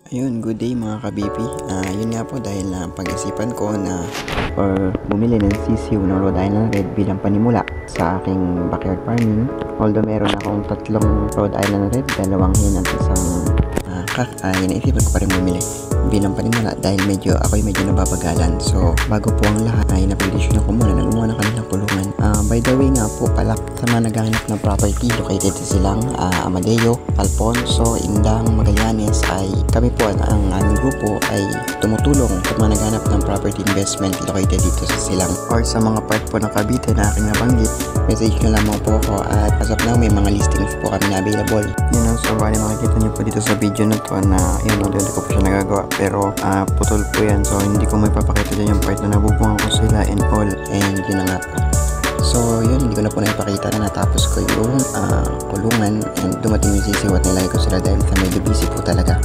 Ayun, good day mga ka-BP. Yun nga po dahil pag-isipan ko na or bumili ng sisiw ng Rhode Island Red bilang panimula sa aking backyard farming. Although meron akong 3 Rhode Island Red, 2 hen at isang kak, naisipan ko pa rin bumili bilang panimula dahil ako'y medyo nababagalan. So bago po ang lahat ay napagdesisyon ako muna na gumawa ng kanilang kulungan. By the way nga po pala, sa mga naghahanap ng property located sa silang Amadeo, Alfonso, Indang, Magallanes ay kami po ang aming grupo ay tumutulong sa mga naghahanap ng property investment located dito sa silang or sa mga part po ng Cavite na aking nabanggit. Message na lamang po ako at as of now may mga listings po kami na available. Yun ang so bali makikita nyo po dito sa video na to na yun, hindi ko po siya nagagawa pero putol po yan, so hindi ko may papakita dyan yung part na nabubungan ko sila and all, and yun na nga po. So yun, hindi ko na po naipakita na natapos ko yung kulungan and dumating yung sisiw at nilagay ko sila dahil sa medyo busy po talaga.